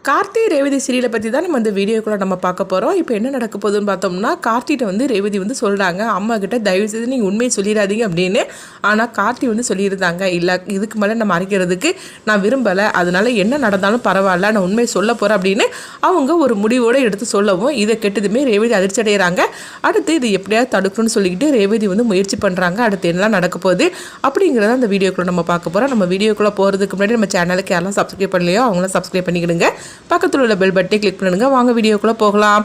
கார்த்தி ரேவதி சீரியலை பற்றி தான் நம்ம இந்த வீடியோக்குள்ள நம்ம பார்க்க போகிறோம். இப்போ என்ன நடக்க போகுதுன்னு பார்த்தோம்னா, கார்த்திகிட்ட வந்து ரேவதி வந்து சொல்கிறாங்க, அம்மா கிட்ட தயவு செய்து நீங்கள் உண்மையை சொல்லிடாதீங்க அப்படின்னு. ஆனால் கார்த்தி வந்து சொல்லியிருந்தாங்க, இல்லை இதுக்கு மேலே நான் மறைக்கிறதுக்கு நான் விரும்பலை, அதனால என்ன நடந்தாலும் பரவாயில்ல, நான் உண்மையை சொல்ல போகிறேன் அப்படின்னு அவங்க ஒரு முடிவோடு எடுத்து சொல்லவும், இதை கெட்டதுமே ரேவதி அதிர்ச்சி அடைகிறாங்க. அடுத்து இது எப்படியாவது தடுக்கணும்னு சொல்லிக்கிட்டு ரேவதி வந்து முயற்சி பண்ணுறாங்க. அடுத்து என்னெல்லாம் நடக்க போகுது அப்படிங்கிறத அந்த வீடியோக்குள்ளே நம்ம பார்க்க போகிறோம். நம்ம வீடியோக்குள்ளே போகிறதுக்கு முன்னாடி நம்ம சேனலுக்கு யாரெல்லாம் சப்ஸ்கிரைப் பண்ணலையோ அவங்களாம் சப்ஸ்கிரைப் பண்ணிக்கிடுங்க. பக்கத்தில் உள்ள பெல் பட்டனை கிளிக் பண்ணுங்க. வாங்க வீடியோக்குள்ளே போகலாம்.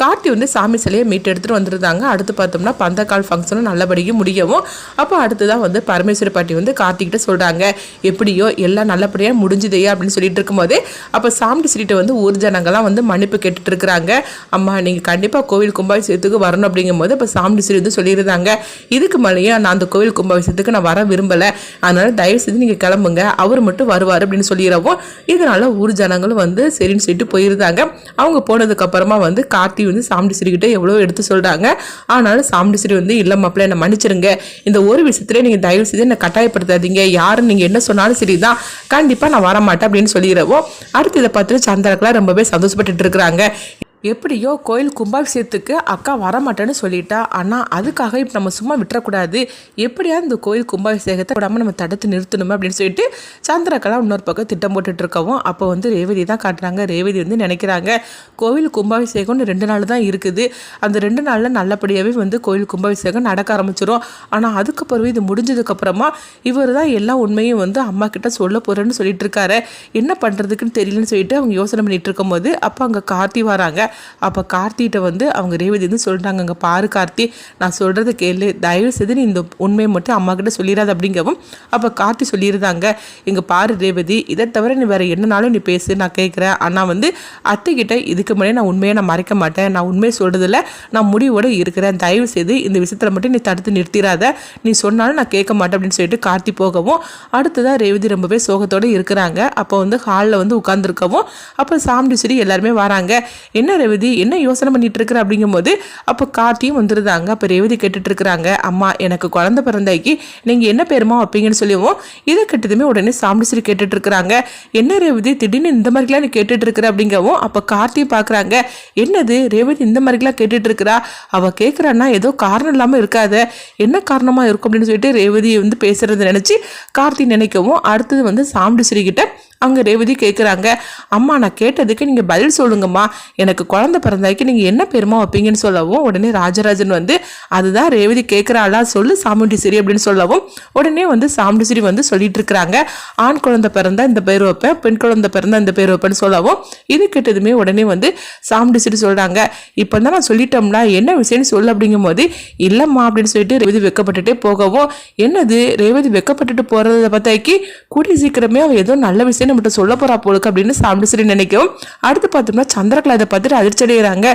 கார்த்தி வந்து சாமி சிலையை மீட்டு எடுத்துகிட்டு வந்துருந்தாங்க. அடுத்து பார்த்தோம்னா பந்தக்கால் ஃபங்க்ஷனும் நல்லபடியாக முடியவும், அப்போ அடுத்து தான் வந்து பரமேஸ்வரி பாட்டி வந்து கார்த்திகிட்ட சொல்கிறாங்க, எப்படியோ எல்லாம் நல்லபடியாக முடிஞ்சுதையா அப்படின்னு சொல்லிட்டு இருக்கும்போதே அப்போ சாமி சிலிட்ட வந்து ஊர் ஜனங்கள்லாம் வந்து மன்னிப்பு கேட்டுட்டு இருக்கிறாங்க. அம்மா நீங்கள் கண்டிப்பாக கோவில் கும்பாபிஷேகத்துக்கு வரணும் அப்படிங்கும்போது இப்போ சாமி சிலி வந்து சொல்லியிருந்தாங்க, இதுக்கு மேலேயே நான் அந்த கோவில் கும்பாபிஷேகத்துக்கு நான் வர விரும்பலை, அதனால தயவு செய்து நீங்கள் கிளம்புங்க, அவர் மட்டும் வருவார் அப்படின்னு சொல்லிடுறவும், இதனால ஊர் ஜனங்களும் வந்து சரின்னு சொல்லிட்டு போயிருந்தாங்க. அவங்க போனதுக்கப்புறமா வந்து கார்த்தி வந்து சாமுண்டீஸ்வரி கிட்ட எவ்வளோ எடுத்து சொல்றாங்க. ஆனாலும் சாமுண்டீஸ்வரி வந்து இல்ல மாப்பிள்ள என்ன மன்னிச்சிருங்க, இந்த ஒரு விஷயத்துல நீங்க தயவு செய்து என்ன கட்டாயப்படுத்தாதீங்க, யாரும் நீங்க என்ன சொன்னாலும் சரிதான், கண்டிப்பா நான் வரமாட்டேன் அப்படின்னு சொல்லிடுறவோ, அடுத்து இதை பார்த்துட்டு சந்திரக்கெல்லாம் ரொம்பவே சந்தோஷப்பட்டு இருக்கிறாங்க. எப்படியோ கோயில் கும்பாபிஷேகத்துக்கு அக்கா வரமாட்டேன்னு சொல்லிட்டா, ஆனால் அதுக்காக இப்போ நம்ம சும்மா விட்டுறக்கூடாது, எப்படியாவது இந்த கோயில் கும்பாபிஷேகத்தை விடாமல் நம்ம தடுத்து நிறுத்தணுமே அப்படின்னு சொல்லிட்டு சந்திரக்கெல்லாம் இன்னொரு பக்கம் திட்டம் போட்டுட்டு இருக்கவும், அப்போ வந்து ரேவதி தான் காட்டுறாங்க. ரேவதி வந்து நினைக்கிறாங்க, கோவில் கும்பாபிஷேகம்னு 2 நாள் தான் இருக்குது, அந்த 2 நாளில் நல்லபடியாகவே வந்து கோயில் கும்பாபிஷேகம் நடக்க ஆரம்பிச்சிடும். ஆனால் அதுக்கப்புறம் இது முடிஞ்சதுக்கப்புறமா இவர் தான் எல்லா உண்மையும் வந்து அம்மா கிட்ட சொல்ல போகிறேன்னு சொல்லிட்டு இருக்காரு. என்ன பண்ணுறதுக்குன்னு தெரியலன்னு சொல்லிட்டு அவங்க யோசனை பண்ணிட்டு இருக்கும்போது அப்போ அங்கே கார்த்தி வராங்க. அப்போ கார்த்திகிட்ட வந்து அவங்க ரேவதி வந்து சொல்லிட்டாங்க, அங்கே பாரு கார்த்தி, நான் சொல்கிறத கேளு, தயவு செய்து நீ இந்த உண்மையை மட்டும் அம்மா கிட்ட சொல்லிடாது அப்படிங்கவும், அப்போ கார்த்தி சொல்லியிருந்தாங்க, இங்கே பாரு ரேவதி, இதை தவிர நீ வேறு என்னனாலும் நீ பேசு, நான் கேட்குறேன், ஆனால் வந்து அத்தைக்கிட்ட இதுக்கு முன்னாடி நான் உண்மையை நான் மறைக்க மாட்டேன், நான் உண்மையை சொல்கிறதில்ல, நான் முடிவோடு இருக்கிறேன், தயவு செய்து இந்த விஷயத்தில் மட்டும் நீ தடுத்து நிறுத்திடாத, நீ சொன்னாலும் நான் கேட்க மாட்டேன் அப்படின்னு சொல்லிட்டு கார்த்தி போகவும், அடுத்ததான் ரேவதி ரொம்பவே சோகத்தோடு இருக்கிறாங்க. அப்போ வந்து ஹாலில் வந்து உட்காந்துருக்கவும், அப்போ சாமுண்டீஸ்வரி எல்லாருமே வராங்க. என்ன ரேவதி என்ன யோசனை பண்ணிட்டு இருக்கிற அப்படிங்கும்போது அப்போ கார்த்தியும் வந்துருந்தாங்க. அப்போ ரேவதி கேட்டுட்டு இருக்கிறாங்க, அம்மா எனக்கு குழந்தை பிறந்தாய்க்கு நீங்கள் என்ன பேருமா வைப்பீங்கன்னு சொல்லுவோம். இதை கேட்டதுமே உடனே சாமுண்டீஸ்வரி கேட்டுட்டு இருக்கிறாங்க, என்ன ரேவதி திடீர்னு இந்த மாதிரிலாம் நீ கேட்டுட்டு இருக்கிற அப்படிங்கவும், அப்போ கார்த்தியை பார்க்குறாங்க, என்னது ரேவதி இந்த மாதிரிலாம் கேட்டுட்டு இருக்கிறா, அவள் கேட்குறான்னா ஏதோ காரணம் இல்லாமல் இருக்காத, என்ன காரணமாக இருக்கும் அப்படின்னு சொல்லிட்டு ரேவதி வந்து பேசுறதை நினச்சி கார்த்தி நினைக்கவும், அடுத்தது வந்து சாமுண்டீஸ்வரி கிட்ட அங்கே ரேவதி கேட்குறாங்க, அம்மா நான் கேட்டதுக்கு நீங்கள் பதில் சொல்லுங்கம்மா, எனக்கு குழந்தை பிறந்தாய்க்கு நீங்கள் என்ன பேருமா வைப்பீங்கன்னு சொல்லவும், உடனே ராஜராஜன் வந்து அதுதான் ரேவதி கேட்குறாளா சொல்லு சாமுண்டீஸ்வரி அப்படின்னு சொல்லவும், உடனே வந்து சாமுண்டீஸ்வரி வந்து சொல்லிட்டு இருக்கிறாங்க, ஆண் குழந்தை பிறந்தா இந்த பேர் வைப்பேன், பெண் குழந்தை பிறந்தா இந்த பேர் வைப்பேன்னு சொல்லவும், இது கேட்டதுமே உடனே வந்து சாமுண்டீஸ்வரி சொல்கிறாங்க, இப்போ தான் நான் சொல்லிட்டோம்னா என்ன விஷயம்னு சொல்லு அப்படிங்கும் போது, இல்லைம்மா அப்படின்னு சொல்லிட்டு ரேவதி வெக்கப்பட்டுட்டே போகவும், என்னது ரேவதி வெக்கப்பட்டுட்டு போகிறத பார்த்தாக்கி கூடிய சீக்கிரமே அவள் ஏதோ நல்ல விஷயம் மட்டும் சொல்ல போறா போலுக்கு அப்படின்னு சாமுண்டீஸ்வரி நினைக்கும். அடுத்து பார்த்தோம்னா சந்திரகலா இதை பார்த்துட்டு அதிர்ச்சி அடைகிறாங்க,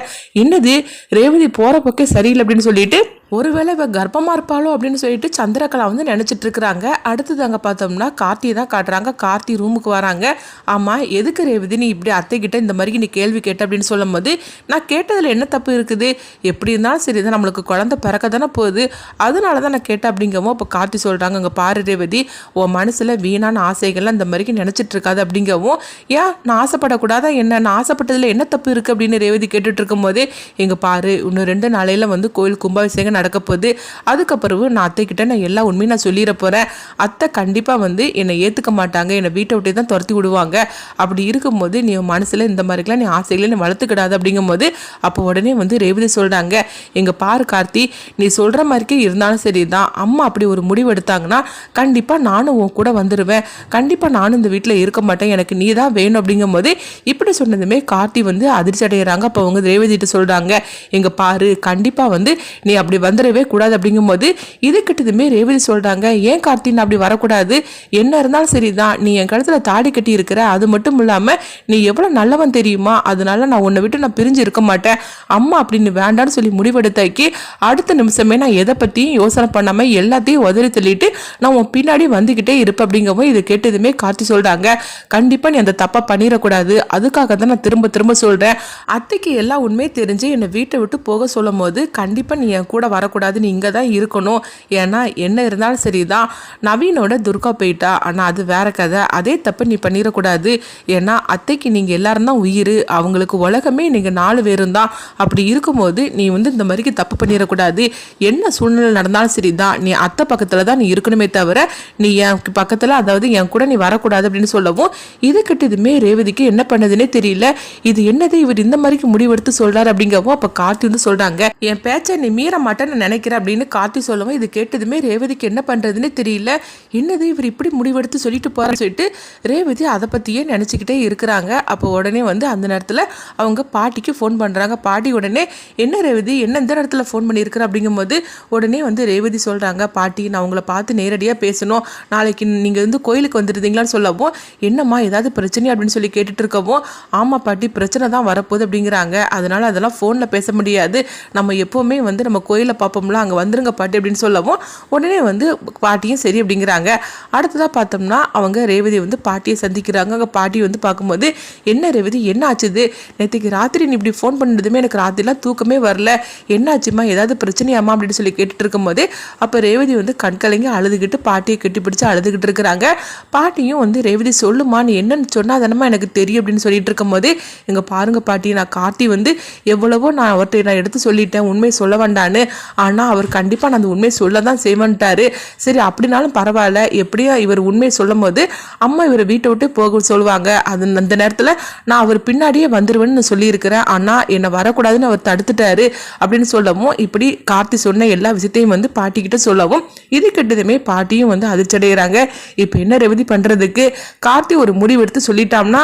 என்னது ரேவதி போற பக்கம் சரியில்லை அப்படின்னு சொல்லிட்டு, ஒருவேளை இவ கர்ப்பமா இருப்பாளோ அப்படின்னு சொல்லிட்டு சந்திரகலா வந்து நினைச்சிட்டு இருக்கிறாங்க. அடுத்தது அங்கே பார்த்தோம்னா கார்த்தி தான் காட்டுறாங்க. கார்த்தி ரூமுக்கு வராங்க. ஆமா எதுக்கு ரேவதி நீ இப்படி அத்தை கிட்ட இந்த மாதிரி நீ கேள்வி கேட்ட அப்படின்னு சொல்லும் போது, நான் கேட்டதுல என்ன தப்பு இருக்குது, எப்படி இருந்தாலும் சரிதான், நம்மளுக்கு குழந்தை பிறக்க தானே போகுது, அதனால தான் நான் கேட்டேன் அப்படிங்கவும், இப்போ கார்த்தி சொல்றாங்க, அங்கே பாரு ரேவதி, உன் மனசுல வீணான ஆசைகள்லாம் இந்த மாதிரி நினைச்சிட்டு இருக்காது அப்படிங்கவும், ஏன் நான் ஆசைப்படக்கூடாதா என்ன, நான் ஆசைப்பட்டதுல என்ன தப்பு இருக்கு அப்படின்னு ரேவதி கேட்டுட்டு இருக்கும் போதே, எங்க பாரு இன்னும் 2 நாளையில வந்து கோயில் கும்பாபிஷேகம் நடக்க போகுது, அதுக்கப்புறம் நான் அத்தை கிட்ட நான் எல்லா உண்மையும் நான் சொல்லிட போறேன், அத்தை கண்டிப்பா வந்து என்னை ஏத்துக்க மாட்டாங்க, என்னை வீட்டை விட்டே தான் துரத்தி விடுவாங்க, அப்படி இருக்கும்போது நீ மனசுல இந்த மாதிரிலாம் நீ ஆசைகளை நீ வளர்த்துக்கிடாது அப்படிங்கும் போது, அப்போ உடனே வந்து ரேவதி சொல்றாங்க, எங்க பாரு கார்த்தி, நீ சொல்ற மாதிரிக்கே இருந்தாலும் சரிதான், அம்மா அப்படி ஒரு முடிவு எடுத்தாங்கன்னா கண்டிப்பா நானும் உன் கூட வந்துடுவேன், கண்டிப்பா நானும் இந்த வீட்டில் இருக்க மாட்டேன், எனக்கு நீ தான் வேணும் அப்படிங்கும் போது, இப்படி சொன்னதுமே கார்த்தி வந்து அதிர்ச்சி அடைகிறாங்க. அப்போ அவங்க ரேவதிட்டு சொல்றாங்க, எங்க பாரு கண்டிப்பா வந்து நீ அப்படி வந்துடவே கூடாது அப்படிங்கும்போது, இது கிட்டதுமே ரேவதி சொல்றாங்க, ஏன் கார்த்தி நான் அப்படி வரக்கூடாது, என்ன இருந்தாலும் சரிதான், நீ என் கழுத்துல தாடி கட்டி இருக்கிற, அது மட்டும் இல்லாம நீ எவ்வளவு நல்லவன் தெரியுமா, அதனால நான் உன்னை விட்டு நான் பிரிஞ்சு இருக்க மாட்டேன், அம்மா அப்படின்னு வேண்டான்னு சொல்லி முடிவெடுத்தாக்கி அடுத்த நிமிஷமே நான் எதை பத்தியும் யோசனை பண்ணாம எல்லாத்தையும் உதறி தள்ளிட்டு நான் உன் பின்னாடி வந்துகிட்டே இருப்பேன் அப்படிங்கவும், இது கேட்டதுமே கார்த்தி சொல்றாங்க, கண்டிப்பா நீ அந்த தப்பா பண்ணிடக்கூடாது, அதுக்காக தான் நான் திரும்ப திரும்ப சொல்றேன், அத்தைக்கு எல்லா உண்மையும் தெரிஞ்சு என்னை வீட்டை விட்டு போக சொல்லும் போது கண்டிப்பா நீ என் கூட வரக்கூடாது, நீ இங்கே தான் இருக்கணும். ஏன்னா என்ன இருந்தாலும் சரிதான், நவீனோட துர்கா போயிட்டா, ஆனால் அது வேற கதை. அதே தப்பு நீ பண்ணிடக்கூடாது. ஏன்னா அத்தைக்கு நீங்கள் எல்லாரும் தான் உயிர், அவங்களுக்கு உலகமே நீங்கள் 4 பேரும் தான். அப்படி இருக்கும்போது நீ வந்து இந்த மாதிரிக்கு தப்பு பண்ணிடக்கூடாது. என்ன சூழ்நிலை நடந்தாலும் சரிதான், நீ அத்தை பக்கத்தில் தான் நீ இருக்கணுமே தவிர நீ என் பக்கத்தில், அதாவது என் கூட நீ வரக்கூடாது அப்படின்னு சொல்லவும், இது கிட்டதுமே ரேவதிக்கு என்ன பண்ணதுன்னே தெரியல. இது என்னது இவர் இந்த மாதிரிக்கு முடிவெடுத்து சொல்றாரு அப்படிங்கவும், அப்போ கார்த்தி வந்து சொல்றாங்க, என் பேச்சை நீ மீற மாட்டேன்னு நினைக்கிறேன் அப்படின்னு கார்த்தி சொல்லவும், இது கேட்டதுமே ரேவதிக்கு என்ன பண்றதுன்னே தெரியல. என்னது இவர் இப்படி முடிவெடுத்து சொல்லிட்டு போறான்னு சொல்லிட்டு ரேவதி அதை பற்றியே நினச்சிக்கிட்டே இருக்கிறாங்க. அப்போ உடனே வந்து அந்த நேரத்தில் அவங்க பாட்டிக்கு ஃபோன் பண்ணுறாங்க. பாட்டி உடனே, என்ன ரேவதி, என்ன இந்த நேரத்தில் ஃபோன் பண்ணியிருக்கிற அப்படிங்கும்போது உடனே வந்து ரேவதி சொல்கிறாங்க, பாட்டி நான் உங்களை பார்த்து நேரடியாக பேசணும், நாளைக்கு நீங்கள் வந்து கோயிலுக்கு வந்துருந்தீங்களான்னு சொல்லவும், என்னம்மா ஏதாவது பிரச்சனை அப்படின்னு சொல்லி கேட்டுட்டு இருக்கவும், ஆமாம் பாட்டி பிரச்சனை தான் வரப்போகுது அப்படிங்கிறாங்க. அதனால் அதெல்லாம் ஃபோனில் பேச முடியாது, நம்ம எப்போவுமே வந்து நம்ம கோயிலில் பார்ப்போம்ல, அங்கே வந்துருங்க பாட்டி அப்படின்னு சொல்லவும் உடனே வந்து பாட்டியும் சரி அப்படிங்கிறாங்க. அடுத்ததாக பார்த்தோம்னா அவங்க ரேவதி வந்து பாட்டியை சந்திக்கிறாங்க. அங்கே பாட்டி வந்து பார்க்கும்போது, என்ன ரேவதி என்ன ஆச்சுது, நேற்றுக்கு ராத்திரி நீ இப்படி ஃபோன் பண்ணதுமே எனக்கு ராத்திரிலாம் தூக்கமே வரல, என்னாச்சுமா ஏதாவது பிரச்சனையாமா அப்படின்னு சொல்லி கேட்டுட்டு இருக்கும்போது அப்போ ரேவதி வந்து கண்கலங்கி அழுதுகிட்டு பாட்டியை கட்டி பிடிச்சி அழுதுகிட்டு இருக்கிறாங்க. பாட்டியும் வந்து ரேவதி சொல்லுமா, நீ என்னன்னு சொன்னா தானமா எனக்கு தெரியும் அப்படின்னு சொல்லிட்டு இருக்கும்போது, இங்கே பாருங்க பாட்டி, நான் கார்த்தி வந்து எவ்வளவோ நான் அவர்கிட்ட நான் எடுத்து சொல்லிட்டேன் உண்மையை சொல்ல வேண்டான்னு, ஆனால் அவர் கண்டிப்பாக நான் அந்த உண்மையை சொல்ல தான் செய்வேன்ட்டாரு. சரி அப்படின்னாலும் பரவாயில்ல, எப்படியா இவர் உண்மையை சொல்லும் போது அம்மா இவரை வீட்டை விட்டு போக சொல்லுவாங்க, அது அந்த நேரத்தில் நான் அவர் பின்னாடியே வந்துருவேன்னு சொல்லியிருக்கிறேன், ஆனால் என்னை வரக்கூடாதுன்னு அவர் தடுத்துட்டாரு அப்படின்னு சொல்லவும், இப்படி கார்த்தி சொன்ன எல்லா விஷயத்தையும் வந்து பாட்டிக்கிட்ட சொல்லவும், இது கிட்டதுமே பாட்டியும் வந்து அதிர்ச்சடைகிறாங்க. இப்போ என்ன ரேவதி பண்ணுறதுக்கு, கார்த்தி ஒரு முடிவு எடுத்து சொல்லிட்டான்னா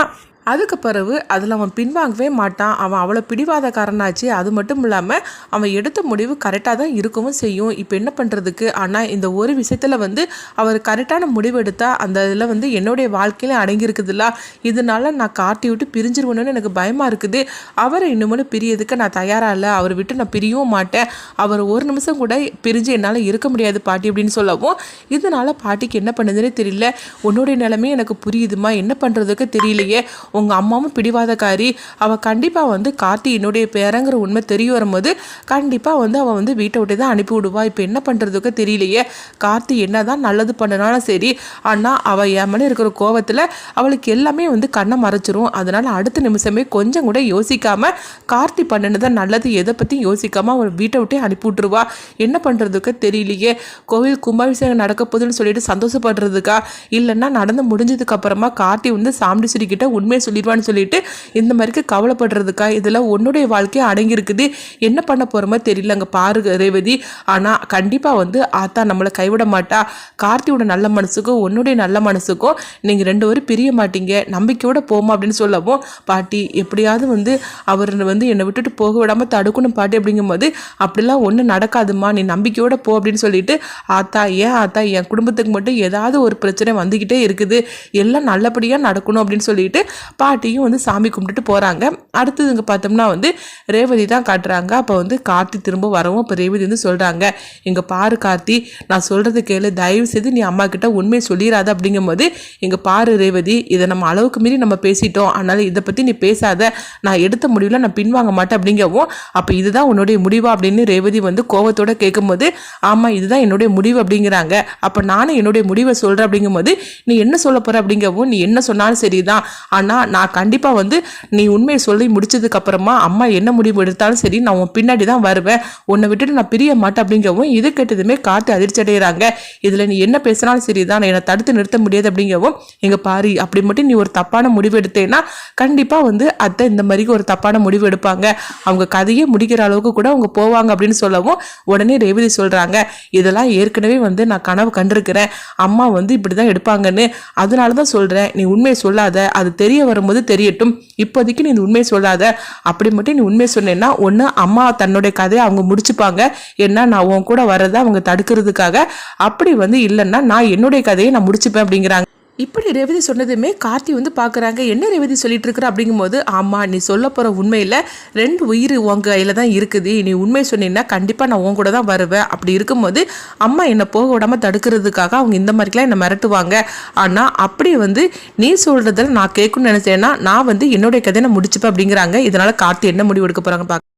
அதுக்கு பிறகு அதில் அவன் பின்வாங்கவே மாட்டான். அவன் அவ்வளோ பிடிவாதக்காரனாச்சு. அது மட்டும் இல்லாமல் அவன் எடுத்த முடிவு கரெக்டாக தான் இருக்கவும் செய்யும். இப்போ என்ன பண்ணுறதுக்கு, ஆனால் இந்த ஒரு விஷயத்தில் வந்து அவர் கரெக்டான முடிவு எடுத்தால் அந்த இதில் வந்து என்னுடைய வாழ்க்கையில அடங்கியிருக்குதுல்ல, இதனால நான் கார்த்தி விட்டு பிரிஞ்சிருவேணுன்னு எனக்கு பயமாக இருக்குது. அவரை இன்னும் பிரியதுக்கு நான் தயாராக இல்லை, அவரை விட்டு நான் பிரியவும் மாட்டேன், அவர் ஒரு நிமிஷம் கூட பிரிஞ்சு என்னால் இருக்க முடியாது பாட்டி அப்படின்னு சொல்லவும், இதனால் பாட்டிக்கு என்ன பண்ணுதுன்னே தெரியல. உன்னுடைய நிலைமையும் எனக்கு புரியுதுமா, என்ன பண்ணுறதுக்கு தெரியலையே, உங்கள் அம்மாவும் பிடிவாதக்காரி, அவள் கண்டிப்பாக வந்து கார்த்தி என்னுடைய பேரங்கிற உண்மை தெரிய வரும்போது கண்டிப்பாக வந்து அவள் வந்து வீட்டை விட்டு தான் அனுப்பி விடுவா. இப்போ என்ன பண்ணுறதுக்கு தெரியலையே, கார்த்தி என்ன தான் நல்லது பண்ணனாலும் சரி, ஆனால் அவள் என் மேலே இருக்கிற கோவத்தில் அவளுக்கு எல்லாமே வந்து கண்ணை மறைச்சிரும். அதனால் அடுத்த நிமிஷமே கொஞ்சம் கூட யோசிக்காமல் கார்த்தி பண்ணினதான் நல்லது, எதை பற்றியும் யோசிக்காமல் அவள் வீட்டை விட்டே அனுப்பி விட்டுருவா. என்ன பண்ணுறதுக்கு தெரியலையே, கோவில் கும்பாபிஷேகம் நடக்க போகுதுன்னு சொல்லிட்டு சந்தோஷப்படுறதுக்கா, இல்லைன்னா நடந்து முடிஞ்சதுக்கு அப்புறமா கார்த்தி வந்து சாம்பிடிச்சிரி கிட்ட உண்மையை சொல்லிடுவான்னு சொல்லிட்டு இந்த மாதிரிக்கு கவலைப்படுறதுக்கா, இதெல்லாம் உன்னுடைய வாழ்க்கையை அடங்கியிருக்குது, என்ன பண்ண போகிறோமோ தெரியல. அங்கே பாருங்க ரேவதி, ஆனால் கண்டிப்பாக வந்து ஆத்தா நம்மளை கைவிட மாட்டா. கார்த்தியோட நல்ல மனசுக்கும் உன்னுடைய நல்ல மனசுக்கும் நீங்கள் 2 பேரும் பிரிய மாட்டீங்க, நம்பிக்கையோட போமா அப்படின்னு சொல்லவும், பாட்டி எப்படியாவது வந்து அவர் வந்து என்னை விட்டுட்டு போக விடாமல் தடுக்கணும் பாட்டி அப்படிங்கும்போது, அப்படிலாம் ஒன்றும் நடக்காதுமா, நீ நம்பிக்கையோட போ அப்படின்னு சொல்லிட்டு, ஆத்தா ஏன் ஆத்தா, என் குடும்பத்துக்கு மட்டும் ஏதாவது ஒரு பிரச்சனை வந்துக்கிட்டே இருக்குது, எல்லாம் நல்லபடியாக நடக்கணும் அப்படின்னு சொல்லிட்டு பாட்டியும் வந்து சாமி கும்பிட்டுட்டு போகிறாங்க. அடுத்தது இங்கே பார்த்தோம்னா வந்து ரேவதி தான் காட்டுறாங்க. அப்போ வந்து கார்த்தி திரும்ப வரவும் இப்போ ரேவதி வந்து சொல்கிறாங்க, இங்கே பாரு கார்த்தி, நான் சொல்கிறது கேளு, தயவு செய்து நீ அம்மா கிட்ட உண்மையை சொல்லிடாத அப்படிங்கும்போது, இங்கே பாரு ரேவதி, இதை நம்ம அளவுக்கு மீறி நம்ம பேசிட்டோம், அதனால் இதை பற்றி நீ பேசாத, நான் எடுத்த முடிவில் நான் பின்வாங்க மாட்டேன் அப்படிங்கவும், அப்போ இதுதான் உன்னுடைய முடிவா அப்படின்னு ரேவதி வந்து கோவத்தோடு கேட்கும்போது, ஆமாம் இதுதான் என்னுடைய முடிவு அப்படிங்கிறாங்க. அப்போ நானும் என்னுடைய முடிவை சொல்கிறேன் அப்படிங்கும்போது, நீ என்ன சொல்ல போகிற அப்படிங்கவும், நீ என்ன சொன்னாலும் சரிதான், ஆனால் நான் கண்டிப்பாக வந்து நீ உண்மையை சொல்லி முடிச்சதுக்கு அப்புறமா அம்மா என்ன முடிவு எடுத்தாலும் சரி, நான் உன் பின்னாடி தான் வருவேன், உன்னை விட்டுட்டு நான் பிரிய மாட்டேன் அப்படிங்கவும், இது கேட்டதுமே கார்த்தி அதிர்ச்சி அடைகிறாங்க. இதில் நீ என்ன பேசினாலும் சரி தான், என்னை தடுத்து நிறுத்த முடியாது அப்படிங்கவும், எங்க பாரு அப்படி மட்டும் நீ ஒரு தப்பான முடிவு எடுத்தேன்னா கண்டிப்பாக வந்து அத்தை இந்த மாதிரி ஒரு தப்பான முடிவு எடுப்பாங்க, அவங்க கதையே முடிக்கிற அளவுக்கு கூட அவங்க போவாங்க அப்படின்னு சொல்லவும், உடனே ரேவதி சொல்கிறாங்க, இதெல்லாம் ஏற்கனவே வந்து நான் கனவு கண்டிருக்கிறேன், அம்மா வந்து இப்படி தான் எடுப்பாங்கன்னு, அதனால தான் சொல்கிறேன், நீ உண்மையை சொல்லாத, அது தெரிய வரும்போது தெரியட்டும், இப்போதைக்கு நீ இந்த உண்மையை சொல்லாத, அப்படி மட்டும் நீ உண்மையை சொன்னேன்னா ஒன்று அம்மா தன்னுடைய கதையை அவங்க முடிச்சுப்பாங்க, ஏன்னா நான் உன் கூட வரதை அவங்க தடுக்கிறதுக்காக, அப்படி வந்து இல்லைன்னா நான் என்னுடைய கதையை நான் முடிச்சுப்பேன் அப்படிங்கிறாங்க. இப்படி ரேவதி சொன்னதுமே கார்த்தி வந்து பார்க்குறாங்க, என்ன ரேவதி சொல்லிட்டு இருக்கிற அப்படிங்கும்போது, ஆமாம் நீ சொல்ல போகிற உண்மையில் 2 உயிர் உன் கையில் தான் இருக்குது, நீ உண்மை சொன்னீங்கன்னா கண்டிப்பாக நான் உன் கூட தான் வருவேன், அப்படி இருக்கும்போது அம்மா என்னை போக விடாமல் தடுக்கிறதுக்காக அவங்க இந்த மாதிரிலாம் என்னை மிரட்டுவாங்க, ஆனால் அப்படி வந்து நீ சொல்கிறதில் நான் கேட்கணும்னு நினச்சேன்னா நான் வந்து என்னுடைய கதையை நான் முடிச்சுப்பேன் அப்படிங்கிறாங்க. இதனால் கார்த்தி என்ன முடிவு எடுக்க போகிறாங்க பார்க்க.